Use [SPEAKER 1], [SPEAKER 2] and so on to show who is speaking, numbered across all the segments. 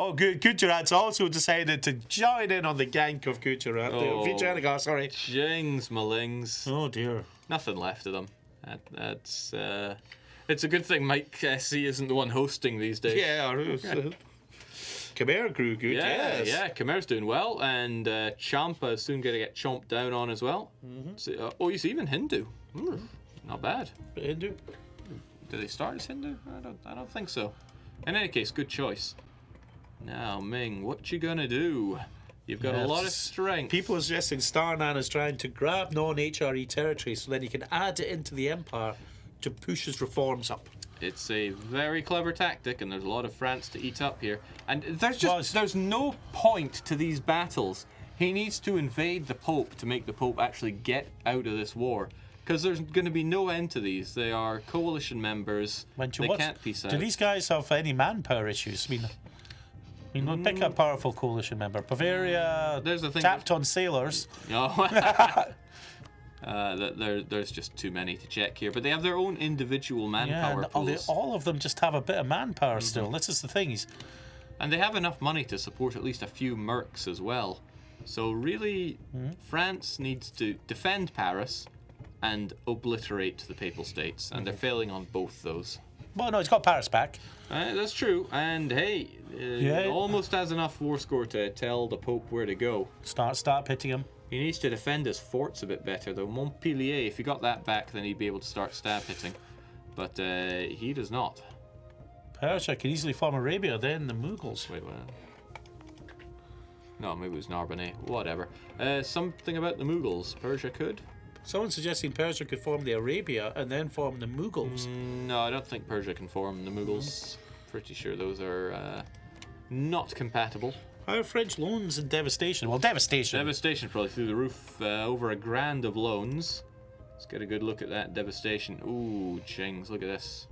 [SPEAKER 1] Oh, Gujarat's also decided to join in on the gank of Gujarat.
[SPEAKER 2] Oh,
[SPEAKER 1] sorry.
[SPEAKER 2] Jings, malings.
[SPEAKER 1] Oh, dear.
[SPEAKER 2] Nothing left of them. That's it's a good thing Mike C isn't the one hosting these days.
[SPEAKER 1] Yeah, Khmer grew good, yes.
[SPEAKER 2] Yeah, Khmer's doing well, and Champa is soon going to get chomped down on as well. So, he's even Hindu. Not bad.
[SPEAKER 1] Hindu?
[SPEAKER 2] Did they start as Hindu? I don't think so. In any case, good choice. Now, Ming, what you gonna do? You've got a lot of strength.
[SPEAKER 1] People are suggesting Starnan is trying to grab non-HRE territory so then he can add it into the empire to push his reforms up.
[SPEAKER 2] It's a very clever tactic, and there's a lot of France to eat up here. And there's no point to these battles. He needs to invade the Pope to make the Pope actually get out of this war. Because there's going to be no end to these. They are coalition members. They can't peace out.
[SPEAKER 1] Do these guys have any manpower issues? I mean, pick a powerful coalition member. Bavaria tapped on sailors.
[SPEAKER 2] No. There's just too many to check here. But they have their own individual manpower pools.
[SPEAKER 1] All of them just have a bit of manpower still. This is the thing.
[SPEAKER 2] And they have enough money to support at least a few mercs as well. So really, France needs to defend Paris and obliterate the Papal States, and they're failing on both those.
[SPEAKER 1] Well, no, he's got Paris back.
[SPEAKER 2] That's true, and hey, he almost has enough war score to tell the Pope where to go.
[SPEAKER 1] Start hitting him.
[SPEAKER 2] He needs to defend his forts a bit better, though. Montpellier, if he got that back, then he'd be able to start stab hitting. But he does not.
[SPEAKER 1] Persia can easily form Arabia, then the Mughals.
[SPEAKER 2] Wait, what? No, maybe it was Narbonne. Whatever. Something about the Mughals. Persia could?
[SPEAKER 1] Someone's suggesting Persia could form the Arabia and then form the Mughals.
[SPEAKER 2] No, I don't think Persia can form the Mughals. Pretty sure those are not compatible.
[SPEAKER 1] How are French loans and devastation? Well, devastation.
[SPEAKER 2] Devastation probably through the roof. Over $1,000 of loans. Let's get a good look at that devastation. Ooh, chings, look at this.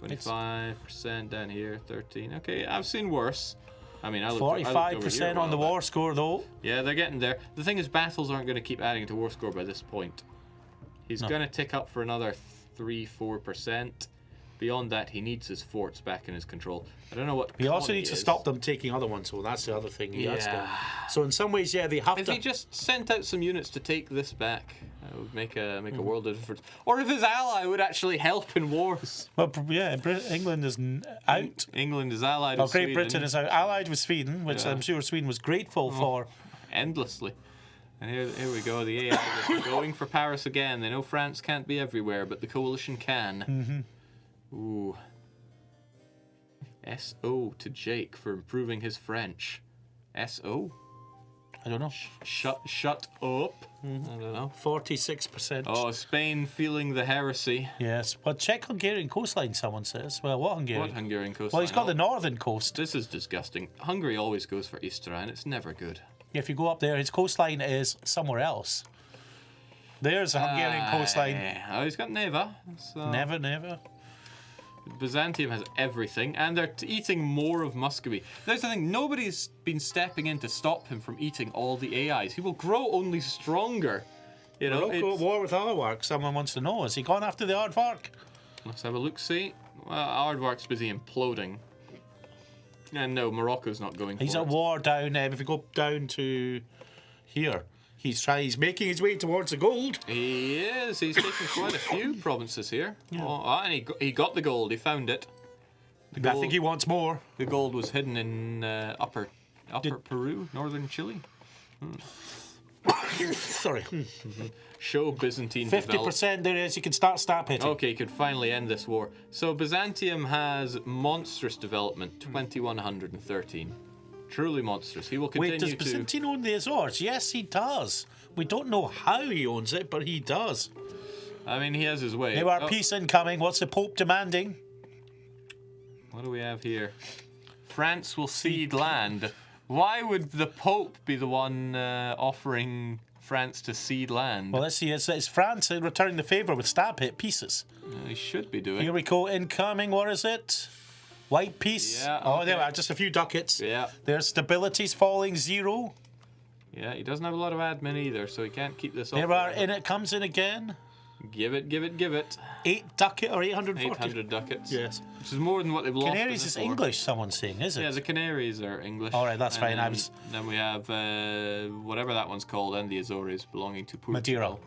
[SPEAKER 2] 25% down here, 13. Okay, I've seen worse. I mean, I looked
[SPEAKER 1] 45% on the war score, though.
[SPEAKER 2] Yeah, they're getting there. The thing is, battles aren't going to keep adding to war score by this point. He's going to tick up for another 3-4%. Beyond that, he needs his forts back in his control. I don't know what.
[SPEAKER 1] He also needs to stop them taking other ones, so that's the other thing he has to. So in some ways, they have to.
[SPEAKER 2] If he just sent out some units to take this back, it would make a world of difference. Or if his ally would actually help in wars.
[SPEAKER 1] Well, yeah, England is out.
[SPEAKER 2] England is allied with Sweden.
[SPEAKER 1] Great Britain is allied with Sweden, which I'm sure Sweden was grateful for.
[SPEAKER 2] Endlessly. And here we go, the AI is going for Paris again. They know France can't be everywhere, but the coalition can. Ooh. S.O. to Jake for improving his French. S.O.?
[SPEAKER 1] I don't know.
[SPEAKER 2] Shut up. I don't know.
[SPEAKER 1] 46%.
[SPEAKER 2] Oh, Spain feeling the heresy.
[SPEAKER 1] Yes. Well, check Hungarian coastline, someone says. Well, what Hungarian?
[SPEAKER 2] What Hungarian coastline?
[SPEAKER 1] Well, he's got the northern coast.
[SPEAKER 2] This is disgusting. Hungary always goes for Istra, and it's never good.
[SPEAKER 1] If you go up there, his coastline is somewhere else. There's a Hungarian coastline.
[SPEAKER 2] Oh, he's got Neva. So.
[SPEAKER 1] Never.
[SPEAKER 2] Byzantium has everything, and they're eating more of Muscovy. There's the thing, nobody's been stepping in to stop him from eating all the AIs. He will grow only stronger. You know,
[SPEAKER 1] Morocco at war with aardvark, someone wants to know. Is he gone after the aardvark?
[SPEAKER 2] Let's have a look-see. Well, aardvark's busy imploding. And no, Morocco's not going for it.
[SPEAKER 1] He's at war down, if you go down to here. He's making his way towards the gold.
[SPEAKER 2] He is. He's taken quite a few provinces here. Yeah. And he got the gold. He found it.
[SPEAKER 1] I think he wants more.
[SPEAKER 2] The gold was hidden in upper Peru, northern Chile.
[SPEAKER 1] Sorry.
[SPEAKER 2] Show Byzantine
[SPEAKER 1] 50% there is. You can start stab hitting.
[SPEAKER 2] Okay, you could finally end this war. So Byzantium has monstrous development, 2113. Truly monstrous. He will continue
[SPEAKER 1] Wait, does Byzantine own the Azores? Yes, he does. We don't know how he owns it, but he does.
[SPEAKER 2] I mean, he has his way.
[SPEAKER 1] There are peace incoming. What's the Pope demanding?
[SPEAKER 2] What do we have here? France will cede land. Why would the Pope be the one offering France to cede land?
[SPEAKER 1] Well, let's see. It's France returning the favour with stab hit pieces.
[SPEAKER 2] He should be doing.
[SPEAKER 1] Here we go. Incoming. What is it? White peace.
[SPEAKER 2] Yeah,
[SPEAKER 1] Oh, there we are. Just a few ducats.
[SPEAKER 2] Yeah.
[SPEAKER 1] Their stability's falling 0.
[SPEAKER 2] Yeah, he doesn't have a lot of admin either, so he can't keep this up.
[SPEAKER 1] There are. In it comes in again.
[SPEAKER 2] Give it, give it, give it.
[SPEAKER 1] 8 ducat or 840?
[SPEAKER 2] 800 ducats.
[SPEAKER 1] Yes.
[SPEAKER 2] Which is more than what they've lost.
[SPEAKER 1] Canaries is English, someone's saying, is it?
[SPEAKER 2] Yeah, the Canaries are English.
[SPEAKER 1] All right, that's fine.
[SPEAKER 2] Then we have whatever that one's called, and the Azores belonging to Portugal.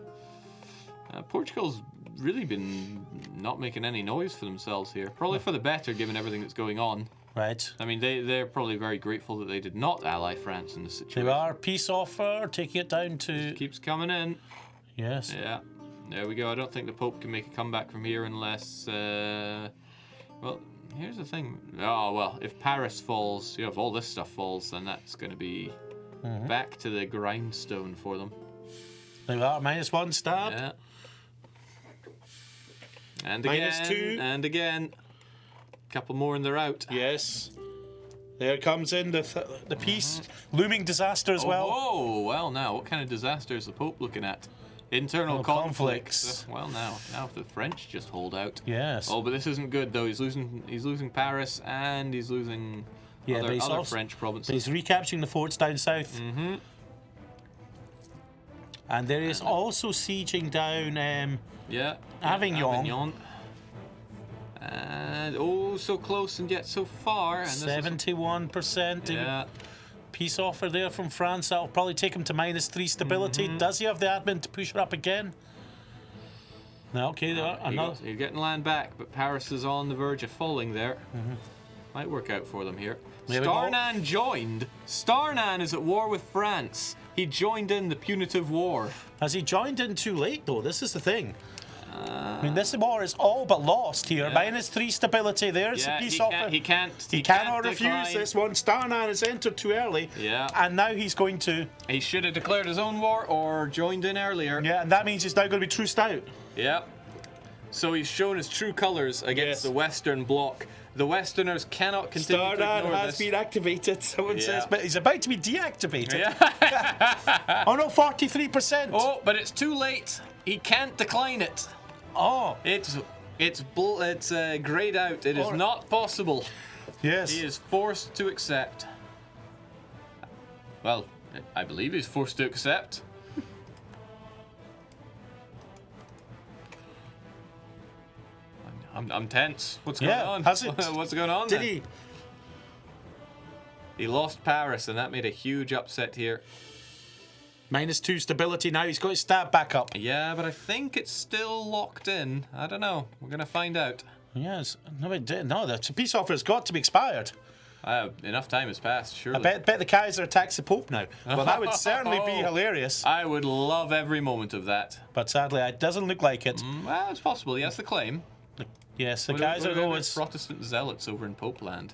[SPEAKER 1] Madeira.
[SPEAKER 2] Portugal's really been not making any noise for themselves here. Probably for the better, given everything that's going on.
[SPEAKER 1] Right.
[SPEAKER 2] I mean, they're probably very grateful that they did not ally France in this situation.
[SPEAKER 1] They are. Peace offer, taking it down to...
[SPEAKER 2] Just keeps coming in.
[SPEAKER 1] Yes.
[SPEAKER 2] Yeah. There we go. I don't think the Pope can make a comeback from here unless... well, here's the thing. Oh, well, if Paris falls, if all this stuff falls, then that's going to be back to the grindstone for them.
[SPEAKER 1] There we are. -1 stab.
[SPEAKER 2] Yeah. And again.
[SPEAKER 1] -2.
[SPEAKER 2] And again. Couple more and they're out.
[SPEAKER 1] Yes. There comes in the peace. Looming disaster as well.
[SPEAKER 2] Oh, well, now, what kind of disaster is the Pope looking at? Internal conflicts. Well, now if the French just hold out.
[SPEAKER 1] Yes.
[SPEAKER 2] Oh, but this isn't good though. He's losing Paris and he's losing other French provinces.
[SPEAKER 1] He's recapturing the forts down south. And there is also sieging down Avignon.
[SPEAKER 2] And oh, so close and yet so far. And
[SPEAKER 1] 71%.
[SPEAKER 2] Yeah.
[SPEAKER 1] Peace offer there from France. That'll probably take him to -3 stability. Does he have the admin to push her up again? No, okay.
[SPEAKER 2] You're getting land back, but Paris is on the verge of falling there. Might work out for them here. Starnan joined. Starnan is at war with France. He joined in the punitive war.
[SPEAKER 1] Has he joined in too late, though? This is the thing. I mean, this war is all but lost here. -3 stability. There's the peace offer.
[SPEAKER 2] He
[SPEAKER 1] cannot refuse this one. Starnan has entered too early.
[SPEAKER 2] Yeah.
[SPEAKER 1] And now he's going to...
[SPEAKER 2] He should have declared his own war or joined in earlier.
[SPEAKER 1] Yeah, and that means he's now going to be truced out.
[SPEAKER 2] Yeah. So he's shown his true colours against the Western Bloc. The Westerners cannot continue to ignore
[SPEAKER 1] Starnan has been activated, someone says, but he's about to be deactivated.
[SPEAKER 2] Yeah.
[SPEAKER 1] Oh no, 43%.
[SPEAKER 2] Oh, but it's too late. He can't decline it.
[SPEAKER 1] Oh.
[SPEAKER 2] It's grayed out. It is not possible.
[SPEAKER 1] Yes.
[SPEAKER 2] He is forced to accept. Well, I believe he's forced to accept. I'm tense. What's going on? What's going on?
[SPEAKER 1] Did he?
[SPEAKER 2] He lost Paris, and that made a huge upset here.
[SPEAKER 1] -2 stability now. He's got his stab back up.
[SPEAKER 2] Yeah, but I think it's still locked in. I don't know. We're going to find out.
[SPEAKER 1] Yes. No, the peace offer has got to be expired.
[SPEAKER 2] Enough time has passed, surely.
[SPEAKER 1] I bet the Kaiser attacks the Pope now. Well, that would certainly be hilarious.
[SPEAKER 2] I would love every moment of that.
[SPEAKER 1] But sadly, it doesn't look like it.
[SPEAKER 2] Well, it's possible. He has the claim.
[SPEAKER 1] Yes, the Kaiser, though, is...
[SPEAKER 2] Protestant zealots over in Pope land.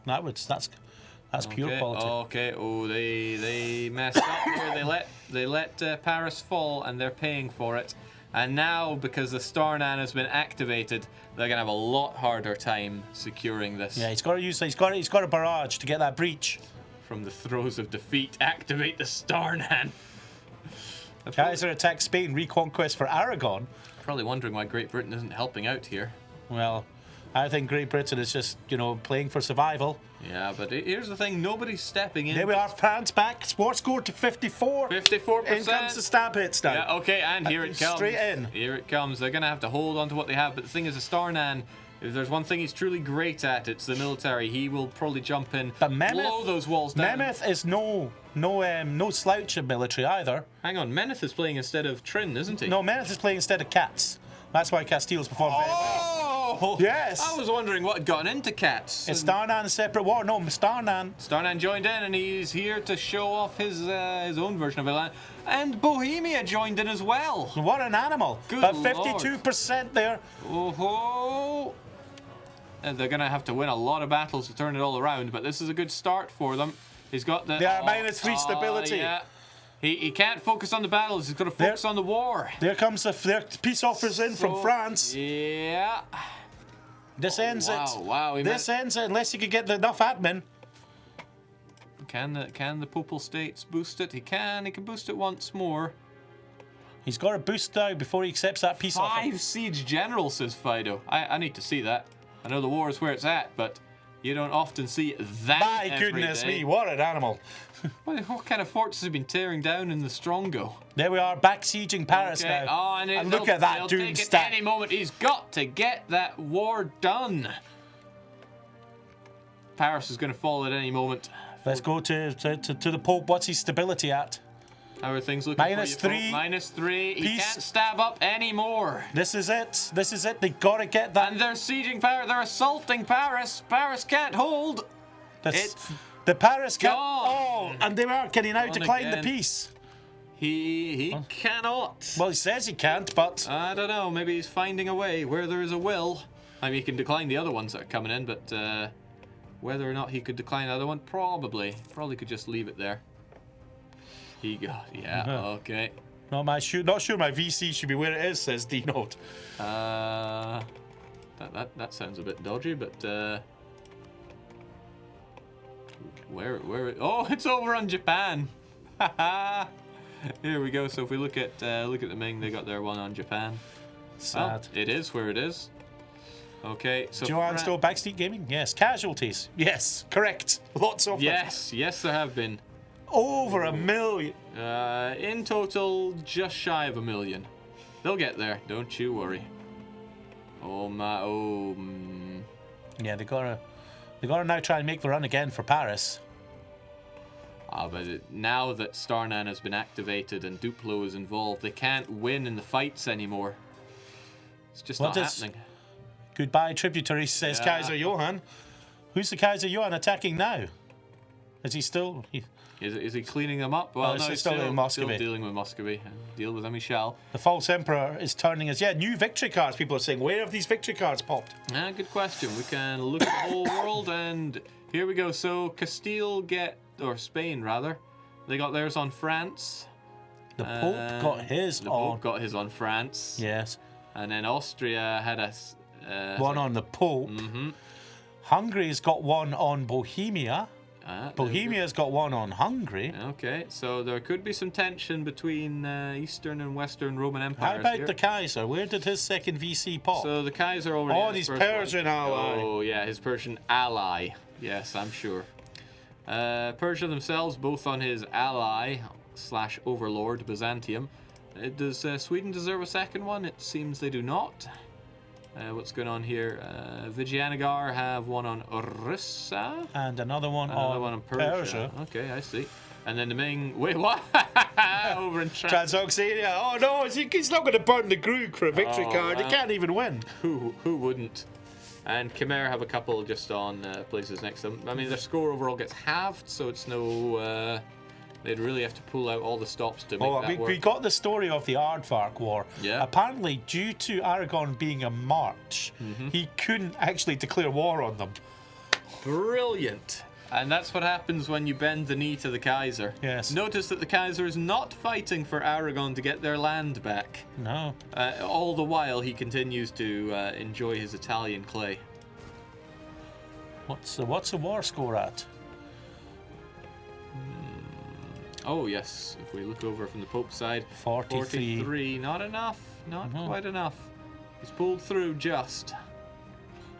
[SPEAKER 1] That's pure politics.
[SPEAKER 2] Okay. Oh, they messed up here. They let Paris fall, and they're paying for it. And now, because the Starnan has been activated, they're gonna have a lot harder time securing this.
[SPEAKER 1] Yeah, he's got a barrage to get that breach.
[SPEAKER 2] From the throes of defeat, activate the Starnan.
[SPEAKER 1] Kaiser attacks Spain, reconquest for Aragon.
[SPEAKER 2] Probably wondering why Great Britain isn't helping out here.
[SPEAKER 1] Well, I think Great Britain is just, playing for survival.
[SPEAKER 2] Yeah, but here's the thing, nobody's stepping in.
[SPEAKER 1] There we are, France back, war score to 54.
[SPEAKER 2] 54%.
[SPEAKER 1] In comes the stab hits now.
[SPEAKER 2] Yeah, okay, and here it comes.
[SPEAKER 1] Straight in.
[SPEAKER 2] Here it comes. They're going to have to hold on to what they have, but the thing is, the Starnan, if there's one thing he's truly great at, it's the military. He will probably jump in, blow those walls down.
[SPEAKER 1] Memeth is no slouch of military either.
[SPEAKER 2] Hang on, Meneth is playing instead of Trin, isn't he?
[SPEAKER 1] No, Meneth is playing instead of Cats. That's why Castile's performed very well. Yes!
[SPEAKER 2] I was wondering what had gotten into Cats.
[SPEAKER 1] It's Starnan, a separate war. No,
[SPEAKER 2] Starnan joined in, and he's here to show off his own version of it. And Bohemia joined in as well.
[SPEAKER 1] What an animal.
[SPEAKER 2] Good
[SPEAKER 1] but 52% there.
[SPEAKER 2] Oh-ho! And they're going to have to win a lot of battles to turn it all around, but this is a good start for them. He's got the...
[SPEAKER 1] They are -3 stability.
[SPEAKER 2] Yeah. He can't focus on the battles. He's got to focus on the war.
[SPEAKER 1] There comes the peace offers in from France.
[SPEAKER 2] Yeah.
[SPEAKER 1] This ends it.
[SPEAKER 2] Wow.
[SPEAKER 1] This ends it unless you can get enough admin.
[SPEAKER 2] Can the Popal States boost it? He can. He can boost it once more.
[SPEAKER 1] He's got to boost now before he accepts that peace offer.
[SPEAKER 2] 5 siege generals, says Fido. I need to see that. I know the war is where it's at, but You don't often see that.
[SPEAKER 1] My
[SPEAKER 2] every
[SPEAKER 1] goodness
[SPEAKER 2] day.
[SPEAKER 1] me, what an animal.
[SPEAKER 2] What kind of fortress have been tearing down in the Strongo?
[SPEAKER 1] There we are, back sieging Paris
[SPEAKER 2] Okay.
[SPEAKER 1] now.
[SPEAKER 2] Oh, and
[SPEAKER 1] look at that
[SPEAKER 2] they'll
[SPEAKER 1] doom
[SPEAKER 2] take it
[SPEAKER 1] stack.
[SPEAKER 2] any moment. He's got to get that war done. Paris is going to fall at any moment.
[SPEAKER 1] Let's go to the Pope. What's his stability at?
[SPEAKER 2] How are things looking
[SPEAKER 1] -3.
[SPEAKER 2] for you, Pope? -3. He
[SPEAKER 1] Peace.
[SPEAKER 2] can't stab up anymore.
[SPEAKER 1] This is it. This is it. They got to get that.
[SPEAKER 2] And they're sieging Paris. They're assaulting Paris. Paris can't hold. It's
[SPEAKER 1] the Paris can't.
[SPEAKER 2] gone.
[SPEAKER 1] Oh, and they are getting out to
[SPEAKER 2] Gone
[SPEAKER 1] decline the
[SPEAKER 2] again.
[SPEAKER 1] peace.
[SPEAKER 2] He cannot.
[SPEAKER 1] Well, he says he can't, but
[SPEAKER 2] I don't know. Maybe he's finding a way. Where there is a will. I mean, he can decline the other ones that are coming in, but whether or not he could decline the other one, probably could just leave it there. He got, yeah, okay.
[SPEAKER 1] not sure my VC should be where it is, says D Note.
[SPEAKER 2] That sounds a bit dodgy, but where? Oh, it's over on Japan. Here we go. So if we look at the Ming, they got their one on Japan.
[SPEAKER 1] Sad.
[SPEAKER 2] Well, it is where it is. Okay, so
[SPEAKER 1] Joanne still backseat gaming? Yes. Casualties? Yes. Correct. Lots of them.
[SPEAKER 2] Yes, there have been.
[SPEAKER 1] Over 1 million.
[SPEAKER 2] In total, just shy of 1 million. They'll get there. Don't you worry. Oh my. Oh.
[SPEAKER 1] Yeah, they gotta now try and make the run again for Paris.
[SPEAKER 2] But now that Starnan has been activated and Duplo is involved, they can't win in the fights anymore. It's just not happening.
[SPEAKER 1] Goodbye, tributaries, says Kaiser Johann. Who's the Kaiser Johann attacking now? Is he still?
[SPEAKER 2] Is he cleaning them up? Well, no, he's still
[SPEAKER 1] in Muscovy.
[SPEAKER 2] Still dealing with Muscovy. Deal with them, he shall.
[SPEAKER 1] The false emperor is turning as new victory cards. People are saying, where have these victory cards popped?
[SPEAKER 2] Good question. We can look at the whole world, and here we go. So Castile or Spain rather, they got theirs on France.
[SPEAKER 1] The Pope got his on.
[SPEAKER 2] The Pope got his on France.
[SPEAKER 1] Yes.
[SPEAKER 2] And then Austria had a
[SPEAKER 1] one on the Pope.
[SPEAKER 2] Mm-hmm.
[SPEAKER 1] Hungary's got one on Bohemia. Bohemia's got one on Hungary.
[SPEAKER 2] Okay, so there could be some tension between Eastern and Western Roman empires.
[SPEAKER 1] How about
[SPEAKER 2] here.
[SPEAKER 1] the Kaiser? Where did his second VC pop?
[SPEAKER 2] So the Kaiser already.
[SPEAKER 1] Oh, his Persian ally.
[SPEAKER 2] Oh yeah, his Persian ally. Yes, I'm sure. Persia themselves, both on his ally / overlord Byzantium. Does Sweden deserve a second one? It seems they do not. What's going on here? Vijayanagar have one on Orissa.
[SPEAKER 1] And another one on Persia.
[SPEAKER 2] Okay, I see. And then the Ming... Wait, what? Over in
[SPEAKER 1] Transoxania. Oh no, he's not going to burn the Grug for a victory card. He can't even win.
[SPEAKER 2] Who wouldn't? And Khmer have a couple just on places next to them. I mean, their score overall gets halved, so it's no... They'd really have to pull out all the stops to make that work.
[SPEAKER 1] We got the story of the Aardvark War.
[SPEAKER 2] Yeah.
[SPEAKER 1] Apparently, due to Aragon being a march, he couldn't actually declare war on them.
[SPEAKER 2] Brilliant. And that's what happens when you bend the knee to the Kaiser.
[SPEAKER 1] Yes.
[SPEAKER 2] Notice that the Kaiser is not fighting for Aragon to get their land back.
[SPEAKER 1] No.
[SPEAKER 2] All the while, he continues to enjoy his Italian clay.
[SPEAKER 1] What's the war score at?
[SPEAKER 2] Oh, yes. If we look over from the Pope's side,
[SPEAKER 1] 43.
[SPEAKER 2] Not enough. Not quite enough. He's pulled through just.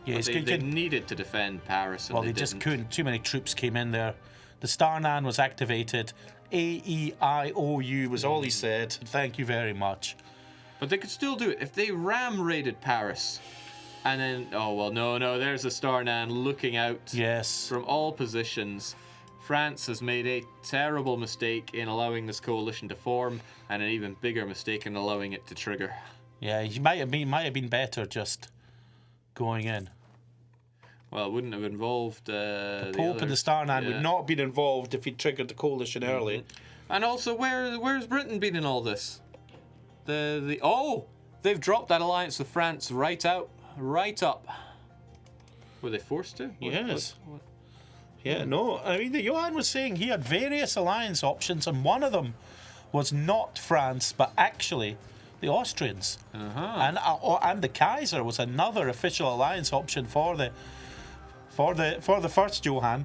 [SPEAKER 1] Yeah,
[SPEAKER 2] they needed to defend Paris. And
[SPEAKER 1] well, they just couldn't. Too many troops came in there. The Starnan was activated. AEIOU was all he said. Thank you very much.
[SPEAKER 2] But they could still do it. If they ram raided Paris, and then... Oh, well, no. There's the Starnan looking out from all positions. France has made a terrible mistake in allowing this coalition to form, and an even bigger mistake in allowing it to trigger.
[SPEAKER 1] Yeah, he might have been better just going in.
[SPEAKER 2] Well, it wouldn't have involved
[SPEAKER 1] the Pope and the Starnan would not have been involved if he triggered the coalition early.
[SPEAKER 2] And also, where's Britain been in all this? They've dropped that alliance with France right up. Were they forced to?
[SPEAKER 1] Yes. Yeah, no. I mean, Johann was saying he had various alliance options, and one of them was not France, but actually the Austrians. And the Kaiser was another official alliance option for the first Johann.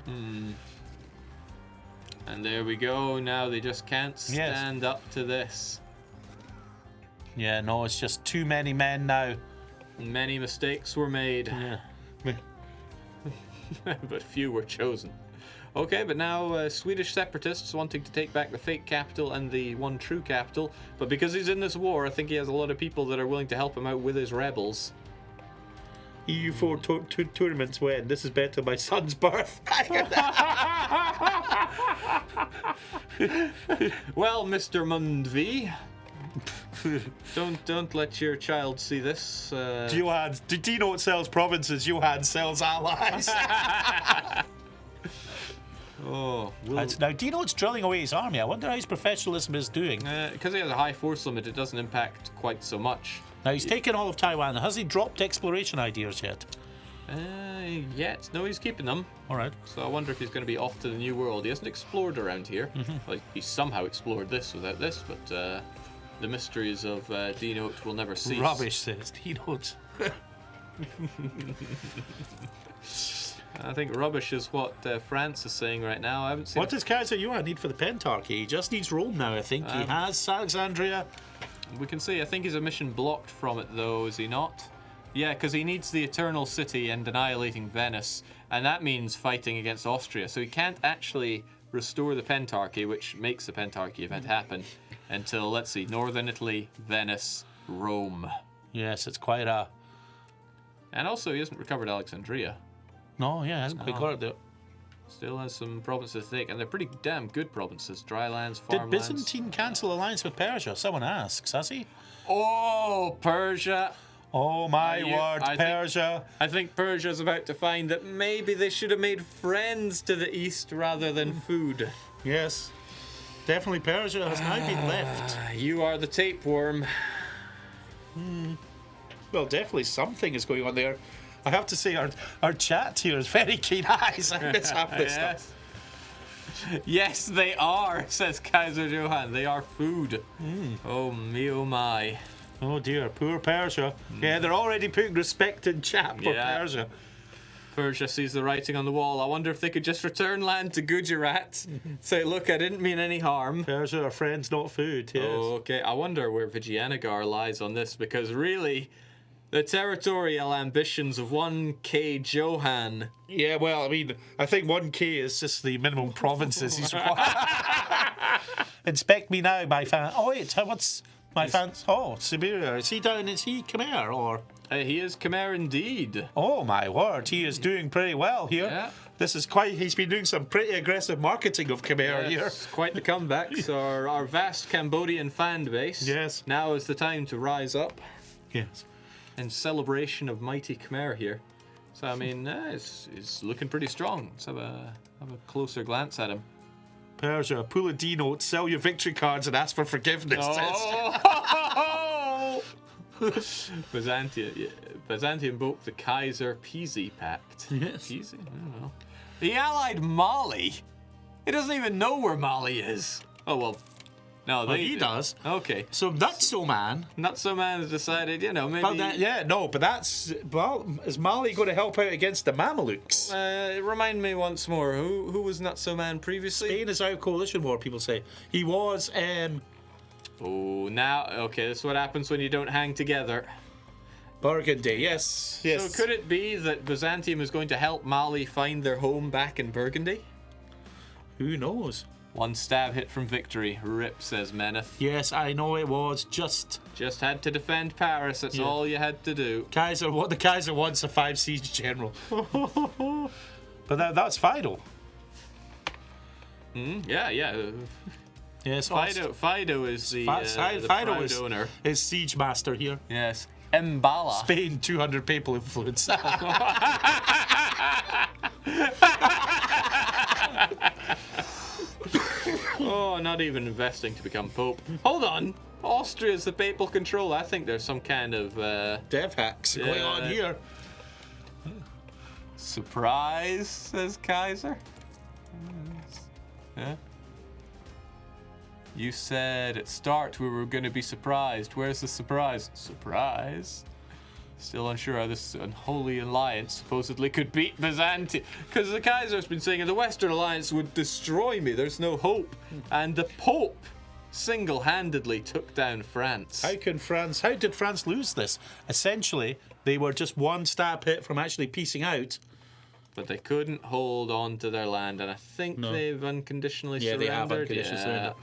[SPEAKER 2] And there we go. Now they just can't stand up to this.
[SPEAKER 1] Yeah, no, it's just too many men now.
[SPEAKER 2] Many mistakes were made.
[SPEAKER 1] Yeah.
[SPEAKER 2] but few were chosen. Okay, but now Swedish separatists wanting to take back the fake capital and the one true capital. But because he's in this war, I think he has a lot of people that are willing to help him out with his rebels.
[SPEAKER 1] EU4 tournaments when? This is better my son's birth.
[SPEAKER 2] Well, Mr. Mundvi, don't let your child see this.
[SPEAKER 1] Johan, Dino sells provinces, Johan sells allies.
[SPEAKER 2] Oh,
[SPEAKER 1] now Dino's drilling away his army. I wonder how his professionalism is doing.
[SPEAKER 2] Because he has a high force limit, it doesn't impact quite so much.
[SPEAKER 1] Now he's taken all of Taiwan. Has he dropped exploration ideas yet?
[SPEAKER 2] Yet. No, he's keeping them.
[SPEAKER 1] All right.
[SPEAKER 2] So I wonder if he's going to be off to the New World. He hasn't explored around here. Like, he somehow explored this without this, but the mysteries of Denote will never cease.
[SPEAKER 1] Rubbish, says Denote.
[SPEAKER 2] I think rubbish is what France is saying right now. I haven't seen.
[SPEAKER 1] What does Kaiser Johan need for the Pentarchy? He just needs Rome now, I think. He has Alexandria.
[SPEAKER 2] We can see. I think he's a mission blocked from it, though, is he not? Yeah, because he needs the Eternal City and annihilating Venice, and that means fighting against Austria. So he can't actually restore the Pentarchy, which makes the Pentarchy event happen, until, let's see, Northern Italy, Venice, Rome.
[SPEAKER 1] Yes, it's quite a...
[SPEAKER 2] And also, he hasn't recovered Alexandria.
[SPEAKER 1] No, yeah, hasn't quite got it there.
[SPEAKER 2] Still has some provinces to take, and they're pretty damn good provinces. Dry lands, farmlands.
[SPEAKER 1] Did Byzantine cancel alliance with Persia? Someone asks, has he?
[SPEAKER 2] Oh, Persia.
[SPEAKER 1] Oh my word, Persia.
[SPEAKER 2] I think Persia's about to find that maybe they should have made friends to the east rather than food.
[SPEAKER 1] Yes. Definitely Persia has now been left.
[SPEAKER 2] You are the tapeworm.
[SPEAKER 1] Well, definitely something is going on there. I have to say, our chat here is very keen eyes. I miss half this stuff.
[SPEAKER 2] Yes, they are, says Kaiser Johann. They are food. Oh me, oh my.
[SPEAKER 1] Oh dear, poor Persia. Yeah, they're already putting respect in chat for Persia.
[SPEAKER 2] Persia sees the writing on the wall. I wonder if they could just return land to Gujarat. Say, look, I didn't mean any harm.
[SPEAKER 1] Persia are friends, not food. Yes.
[SPEAKER 2] Oh, okay. I wonder where Vijayanagar lies on this, because really, the territorial ambitions of 1K Johann.
[SPEAKER 1] Yeah, well, I mean, I think 1K is just the minimum provinces he's required. Inspect me now, my fan. Oh wait, what's my fans? Oh, Siberia. Is he down? Is he Khmer or?
[SPEAKER 2] He is Khmer indeed.
[SPEAKER 1] Oh my word, he is doing pretty well here.
[SPEAKER 2] Yeah.
[SPEAKER 1] This is quite. He's been doing some pretty aggressive marketing of Khmer here.
[SPEAKER 2] Quite the comeback. So our vast Cambodian fan base.
[SPEAKER 1] Yes.
[SPEAKER 2] Now is the time to rise up.
[SPEAKER 1] Yes.
[SPEAKER 2] In celebration of mighty Khmer here. So I mean, it's looking pretty strong. Let's have a closer glance at him.
[SPEAKER 1] Persia, pull a D note, sell your victory cards, and ask for forgiveness.
[SPEAKER 2] Oh. Byzantium broke the Kaiser Pizy Pact.
[SPEAKER 1] Yes.
[SPEAKER 2] Pizy? I don't know. The allied Mali. He doesn't even know where Mali is. Oh well. No,
[SPEAKER 1] he does.
[SPEAKER 2] Okay.
[SPEAKER 1] So Nutso Man.
[SPEAKER 2] Nutso Man has decided, maybe.
[SPEAKER 1] But is Mali going to help out against the Mamelukes?
[SPEAKER 2] Remind me once more. Who was Nutso Man previously?
[SPEAKER 1] Spain is out of coalition war. People say he was.
[SPEAKER 2] Now okay. This is what happens when you don't hang together.
[SPEAKER 1] Burgundy. Yes. Yes.
[SPEAKER 2] So could it be that Byzantium is going to help Mali find their home back in Burgundy?
[SPEAKER 1] Who knows?
[SPEAKER 2] One stab hit from victory. Rip, says Meneth.
[SPEAKER 1] Yes, I know it was. Just
[SPEAKER 2] had to defend Paris. That's all you had to do.
[SPEAKER 1] The Kaiser wants a 5 siege general. But that's Fido.
[SPEAKER 2] Yeah.
[SPEAKER 1] Yes,
[SPEAKER 2] Fido is the
[SPEAKER 1] Fido
[SPEAKER 2] proud owner.
[SPEAKER 1] Is siege master here.
[SPEAKER 2] Yes. Mbala.
[SPEAKER 1] Spain, 200 papal influence.
[SPEAKER 2] Oh, not even investing to become Pope. Hold on. Austria's the papal control. I think there's some kind of
[SPEAKER 1] dev hacks going on here.
[SPEAKER 2] Surprise, says Kaiser. Yeah. You said at start we were going to be surprised. Where's the surprise? Surprise. Still unsure how this unholy alliance supposedly could beat Byzantium. Because the Kaiser's been saying the Western Alliance would destroy me. There's no hope. And the Pope single-handedly took down France.
[SPEAKER 1] How did France lose this? Essentially, they were just one stab hit from actually piecing out.
[SPEAKER 2] But they couldn't hold on to their land, and I think they've unconditionally surrendered.
[SPEAKER 1] Yeah, they have unconditionally surrendered.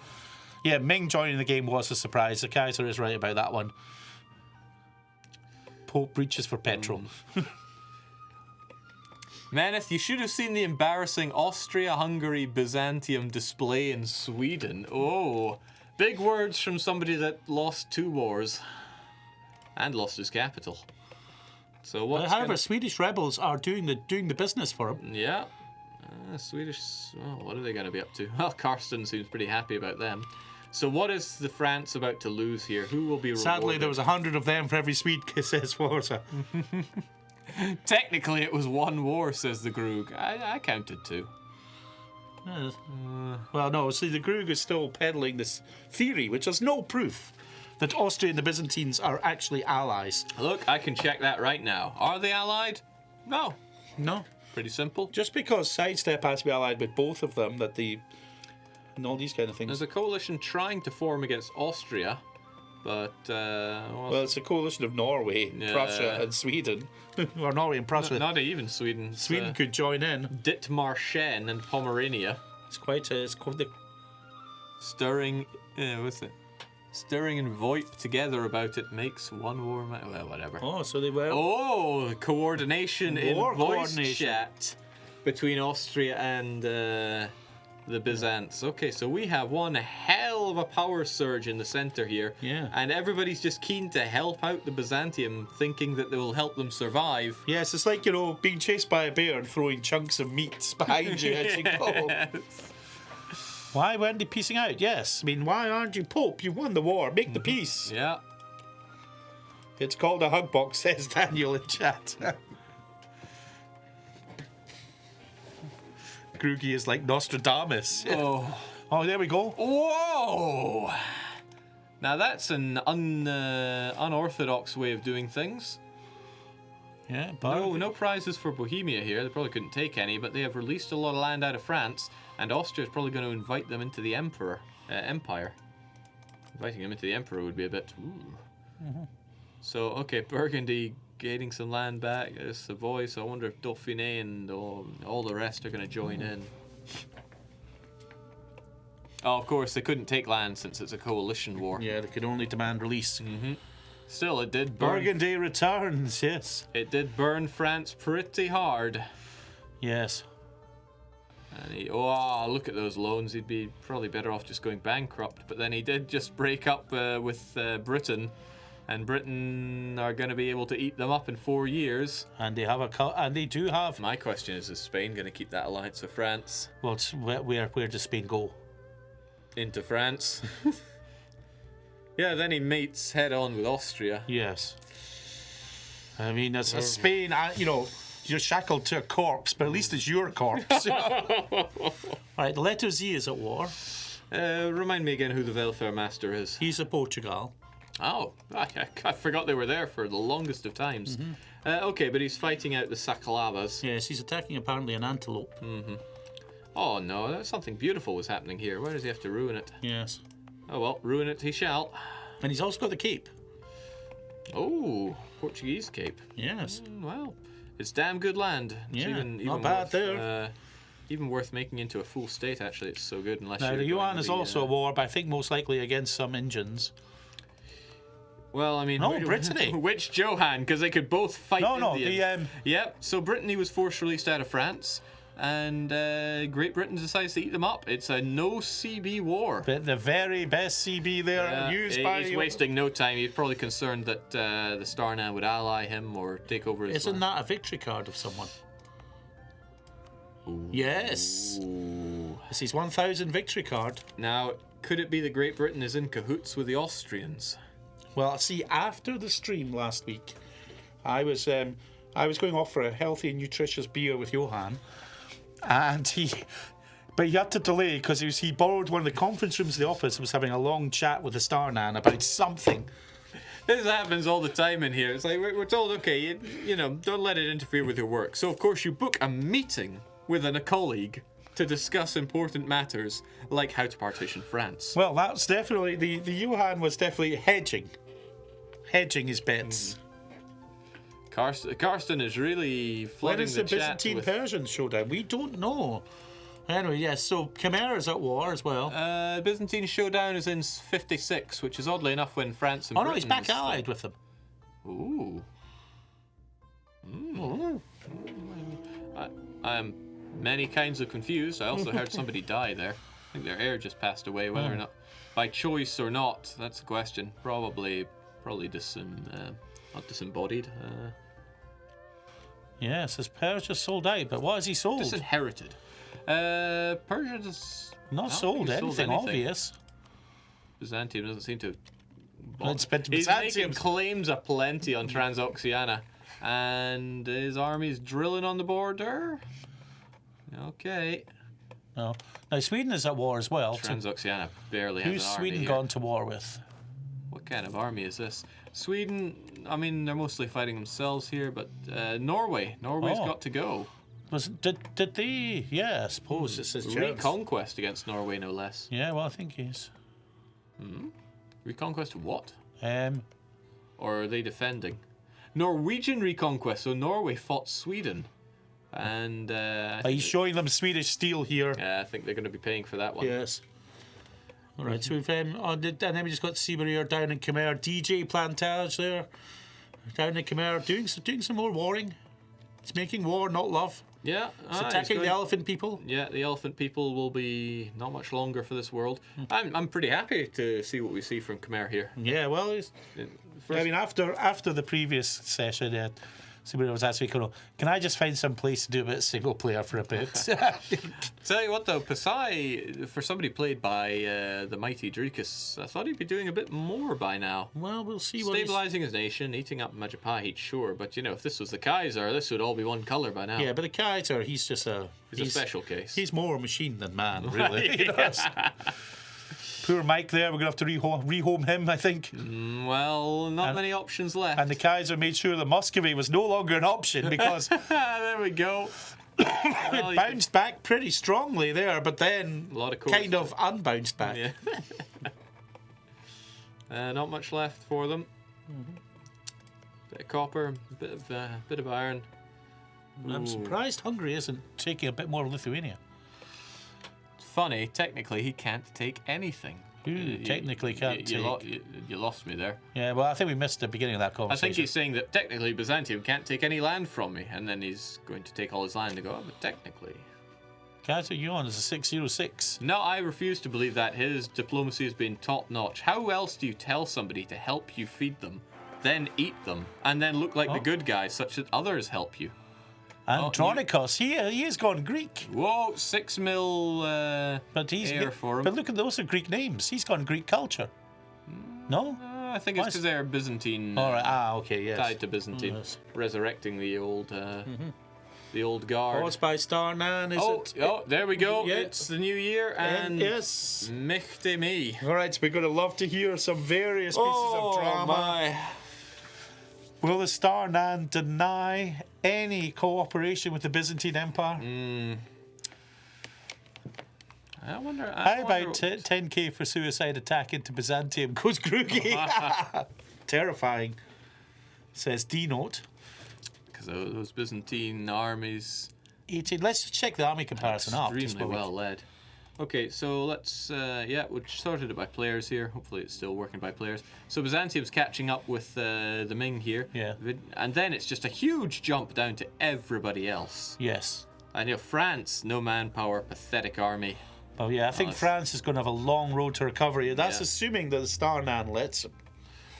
[SPEAKER 1] Yeah, Ming joining the game was a surprise. The Kaiser is right about that one. Pope reaches for petrol.
[SPEAKER 2] Meneth, you should have seen the embarrassing Austria-Hungary Byzantium display in Sweden. Oh, big words from somebody that lost 2 wars and lost his capital. So what?
[SPEAKER 1] However, Swedish rebels are doing the business for him.
[SPEAKER 2] Yeah, Swedish. Well, what are they going to be up to? Well, Karsten seems pretty happy about them. So what is the France about to lose here? Who will be rewarded?
[SPEAKER 1] Sadly, there was 100 of them for every Swede, says Forza.
[SPEAKER 2] Technically, it was 1 war, says the Grug. I counted 2.
[SPEAKER 1] Well, no, see, the Grug is still peddling this theory, which has no proof that Austria and the Byzantines are actually allies.
[SPEAKER 2] Look, I can check that right now. Are they allied? No.
[SPEAKER 1] No.
[SPEAKER 2] Pretty simple.
[SPEAKER 1] Just because Sidestep has to be allied with both of them, and all these kind of things.
[SPEAKER 2] There's a coalition trying to form against Austria, but...
[SPEAKER 1] well, it's a coalition of Norway, Prussia and Sweden. Or Norway and Prussia.
[SPEAKER 2] Not even Sweden.
[SPEAKER 1] Sweden could join in.
[SPEAKER 2] Dithmarschen and Pomerania.
[SPEAKER 1] It's quite the...
[SPEAKER 2] Stirring... what's it? Stirring and Voip together about it makes 1 war... Well, whatever.
[SPEAKER 1] Oh, so they were...
[SPEAKER 2] Oh, coordination in voice
[SPEAKER 1] coordination.
[SPEAKER 2] chat between Austria and the Byzants. Okay, so we have one hell of a power surge in the center here.
[SPEAKER 1] Yeah.
[SPEAKER 2] And everybody's just keen to help out the Byzantium, thinking that they will help them survive.
[SPEAKER 1] Yes, it's like, being chased by a bear and throwing chunks of meat behind you as you go. Why weren't they piecing out? Yes. I mean, why aren't you Pope? You won the war. Make the peace.
[SPEAKER 2] Yeah.
[SPEAKER 1] It's called a hug box, says Daniel in chat. Grugy is like Nostradamus. Oh, there we go.
[SPEAKER 2] Whoa! Now that's an unorthodox way of doing things.
[SPEAKER 1] Yeah, but
[SPEAKER 2] No prizes for Bohemia here. They probably couldn't take any, but they have released a lot of land out of France, and Austria is probably going to invite them into the empire. Inviting them into the emperor would be a bit... Ooh. So, okay, Burgundy getting some land back. There's Savoy, so I wonder if Dauphiné and all the rest are going to join in. Oh, of course, they couldn't take land since it's a coalition war.
[SPEAKER 1] yeah, they could only demand release.
[SPEAKER 2] Still, it did burn...
[SPEAKER 1] Burgundy returns, yes.
[SPEAKER 2] It did burn France pretty hard.
[SPEAKER 1] Yes.
[SPEAKER 2] And look at those loans. He'd be probably better off just going bankrupt. But then he did just break up with Britain, and Britain are going to be able to eat them up in 4 years.
[SPEAKER 1] And they do have.
[SPEAKER 2] My question is Spain going to keep that alliance with France?
[SPEAKER 1] Well, it's where does Spain go?
[SPEAKER 2] Into France. Yeah, then he mates head on with Austria.
[SPEAKER 1] Yes. I mean, as Spain, you're shackled to a corpse, but at least it's your corpse. All right, the letter Z is at war.
[SPEAKER 2] Remind me again who the welfare master is.
[SPEAKER 1] He's a Portugal.
[SPEAKER 2] Oh, I forgot they were there for the longest of times. Okay, but he's fighting out the Sakalavas.
[SPEAKER 1] Yes, he's attacking apparently an antelope.
[SPEAKER 2] Oh no, something beautiful was happening here. Why does he have to ruin it?
[SPEAKER 1] Yes.
[SPEAKER 2] Oh well, ruin it he shall.
[SPEAKER 1] And he's also got the Cape.
[SPEAKER 2] Oh, Portuguese Cape.
[SPEAKER 1] Yes.
[SPEAKER 2] Well, it's damn good land. It's
[SPEAKER 1] Yeah,
[SPEAKER 2] even
[SPEAKER 1] not bad
[SPEAKER 2] worth,
[SPEAKER 1] there.
[SPEAKER 2] Even worth making into a full state, actually. It's so good unless
[SPEAKER 1] Now,
[SPEAKER 2] you're
[SPEAKER 1] the
[SPEAKER 2] going
[SPEAKER 1] Yuan
[SPEAKER 2] to
[SPEAKER 1] is
[SPEAKER 2] be,
[SPEAKER 1] also a war, but I think most likely against some Indians.
[SPEAKER 2] Well, I mean...
[SPEAKER 1] No, Brittany.
[SPEAKER 2] Which Johan? Because they could both fight
[SPEAKER 1] the...
[SPEAKER 2] Yep, so Brittany was forced released out of France, and Great Britain decides to eat them up. It's a no-CB war.
[SPEAKER 1] But the very best CB there used by...
[SPEAKER 2] He's wasting no time. He's probably concerned that the Starnan would ally him or take over his
[SPEAKER 1] Isn't that a victory card of someone?
[SPEAKER 2] Ooh.
[SPEAKER 1] Yes.
[SPEAKER 2] Ooh.
[SPEAKER 1] This is 1,000 victory card.
[SPEAKER 2] Now, could it be that Great Britain is in cahoots with the Austrians?
[SPEAKER 1] Well, see, after the stream last week, I was going off for a healthy and nutritious beer with Johan, and he had to delay because he borrowed one of the conference rooms of the office and was having a long chat with the Starnan about something.
[SPEAKER 2] This happens all the time in here. It's like we're told, okay, you know, don't let it interfere with your work. So of course you book a meeting with a colleague to discuss important matters like how to partition France.
[SPEAKER 1] Well, that's definitely the Johan was definitely hedging his bets.
[SPEAKER 2] Karsten is really
[SPEAKER 1] When
[SPEAKER 2] flooding
[SPEAKER 1] is
[SPEAKER 2] the
[SPEAKER 1] the
[SPEAKER 2] chat
[SPEAKER 1] Byzantine
[SPEAKER 2] with...
[SPEAKER 1] Persian showdown? We don't know. Anyway, yes, so Khmer is at war as well.
[SPEAKER 2] Byzantine showdown is in 56, which is oddly enough when France and
[SPEAKER 1] Oh no, he's
[SPEAKER 2] Britain's-
[SPEAKER 1] back allied with them.
[SPEAKER 2] Ooh. I am many kinds of confused. I also heard somebody die there. I think their heir just passed away. Whether or not by choice or not, that's the question. Probably not disembodied.
[SPEAKER 1] Yes, his Persia sold out, but what has he sold?
[SPEAKER 2] Disinherited. Persia's
[SPEAKER 1] Not sold anything obvious.
[SPEAKER 2] Byzantium doesn't seem to.
[SPEAKER 1] Let's spend
[SPEAKER 2] He's making
[SPEAKER 1] Byzantium.
[SPEAKER 2] claims aplenty on Transoxiana, and his army's drilling on the border. Okay.
[SPEAKER 1] No. Now Sweden is at war as well.
[SPEAKER 2] Transoxiana barely has
[SPEAKER 1] Who's
[SPEAKER 2] an army
[SPEAKER 1] Sweden
[SPEAKER 2] here.
[SPEAKER 1] gone to war with?
[SPEAKER 2] What kind of army is this? Sweden, I mean, they're mostly fighting themselves here, but Norway. Norway's got to go.
[SPEAKER 1] Did they? Yeah, I suppose it's his chance.
[SPEAKER 2] Reconquest against Norway, no less.
[SPEAKER 1] Yeah, well, I think he's.
[SPEAKER 2] Reconquest of what?
[SPEAKER 1] Um,
[SPEAKER 2] Or are they defending? Norwegian reconquest, so Norway fought Sweden. And
[SPEAKER 1] he's showing them Swedish steel here.
[SPEAKER 2] I think they're going to be paying for that one.
[SPEAKER 1] Yes. All right, so we've and then we just got to see where we are down in Khmer. DJ Plantage there, down in Khmer, doing some more warring. It's making war, not love.
[SPEAKER 2] Yeah.
[SPEAKER 1] It's attacking the elephant people.
[SPEAKER 2] Yeah, the elephant people will be not much longer for this world. I'm pretty happy to see what we see from Khmer here.
[SPEAKER 1] Yeah, well, I mean, after the previous session, somebody was asking me, can I just find some place to do a bit of single player for a bit?
[SPEAKER 2] Tell you what though, Pasai, for somebody played by the mighty Drekus, I thought he'd be doing a bit more by now.
[SPEAKER 1] Well, we'll see.
[SPEAKER 2] Stabilizing his nation, eating up Majapahit, sure, but if this was the Kaiser, this would all be one colour by now.
[SPEAKER 1] Yeah, but the Kaiser, he's just
[SPEAKER 2] He's a special case.
[SPEAKER 1] He's more machine than man, really.
[SPEAKER 2] Yes.
[SPEAKER 1] Poor Mike there, we're going to have to rehome him, I think.
[SPEAKER 2] Well, not many options left.
[SPEAKER 1] And the Kaiser made sure that Muscovy was no longer an option because
[SPEAKER 2] there we go.
[SPEAKER 1] it bounced back pretty strongly there, but then kind of unbounced back.
[SPEAKER 2] Yeah. Not much left for them. Bit of copper, bit of iron.
[SPEAKER 1] I'm surprised Hungary isn't taking a bit more of Lithuania.
[SPEAKER 2] Funny, technically he can't take anything.
[SPEAKER 1] Technically can't take.
[SPEAKER 2] You lost me there.
[SPEAKER 1] Yeah, well, I think we missed the beginning of that conversation.
[SPEAKER 2] I think he's saying that technically Byzantium can't take any land from me, and then he's going to take all his land and go, but technically.
[SPEAKER 1] Kaiser Yuan is a 606.
[SPEAKER 2] No, I refuse to believe that. His diplomacy has been top notch. How else do you tell somebody to help you feed them, then eat them, and then look like the good guy such that others help you?
[SPEAKER 1] Andronikos, he has gone Greek.
[SPEAKER 2] Whoa, 6 mil
[SPEAKER 1] but he's
[SPEAKER 2] air for him.
[SPEAKER 1] But look at those are Greek names. He's gone Greek culture. No?
[SPEAKER 2] I think it's because they're Byzantine.
[SPEAKER 1] All right. Okay. Yes.
[SPEAKER 2] Tied to Byzantine, resurrecting the old guard.
[SPEAKER 1] Oh, it's by Starnan, is it?
[SPEAKER 2] Oh, there we go.
[SPEAKER 1] Yeah.
[SPEAKER 2] It's the new year, and
[SPEAKER 1] yes.
[SPEAKER 2] Michte me.
[SPEAKER 1] All right, so we're going to love to hear some various pieces of drama.
[SPEAKER 2] My.
[SPEAKER 1] Will the Starnan deny any cooperation with the Byzantine Empire?
[SPEAKER 2] I wonder.
[SPEAKER 1] How about 10k for suicide attack into Byzantium goes Groogy? Terrifying, says D-Note.
[SPEAKER 2] Because those Byzantine armies.
[SPEAKER 1] 18. Let's check the army comparison up.
[SPEAKER 2] Extremely well led. Okay, so let's, we sorted it by players here. Hopefully it's still working by players. So Byzantium's catching up with the Ming here.
[SPEAKER 1] Yeah.
[SPEAKER 2] And then it's just a huge jump down to everybody else.
[SPEAKER 1] Yes.
[SPEAKER 2] And France, no manpower, pathetic army.
[SPEAKER 1] Oh yeah, I think France is going to have a long road to recovery. That's
[SPEAKER 2] Yeah.
[SPEAKER 1] assuming that the Starnan lets them.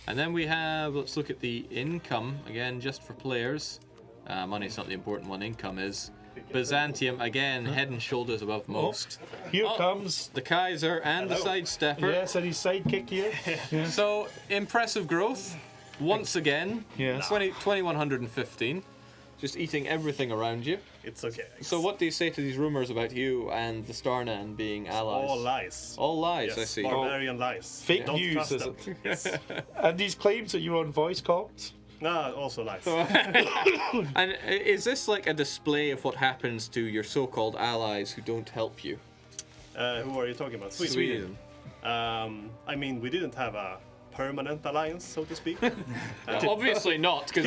[SPEAKER 2] And then we have, let's look at the income, again, just for players. Money's not the important one, income is. Byzantium, again, head and shoulders above most.
[SPEAKER 1] Here comes
[SPEAKER 2] the Kaiser and the sidestepper.
[SPEAKER 1] Yes, and his sidekick here. Yeah.
[SPEAKER 2] So, impressive growth, once again.
[SPEAKER 1] Yes.
[SPEAKER 2] 2115. Just eating everything around you.
[SPEAKER 3] It's okay.
[SPEAKER 2] So what do you say to these rumours about you and the Starnan being allies?
[SPEAKER 3] All lies.
[SPEAKER 2] All lies,
[SPEAKER 3] Yes,
[SPEAKER 2] I see.
[SPEAKER 3] barbarian lies.
[SPEAKER 1] Fake
[SPEAKER 3] Don't
[SPEAKER 1] news,
[SPEAKER 3] trust
[SPEAKER 2] is
[SPEAKER 3] them.
[SPEAKER 2] it?
[SPEAKER 3] Yes.
[SPEAKER 1] And these claims that you're on voice comms.
[SPEAKER 3] No, also lies.
[SPEAKER 2] And is this like a display of what happens to your so-called allies who don't help you?
[SPEAKER 3] Who are you talking about?
[SPEAKER 2] Sweden.
[SPEAKER 3] I mean, we didn't have a permanent alliance, so to speak.
[SPEAKER 2] Obviously not, because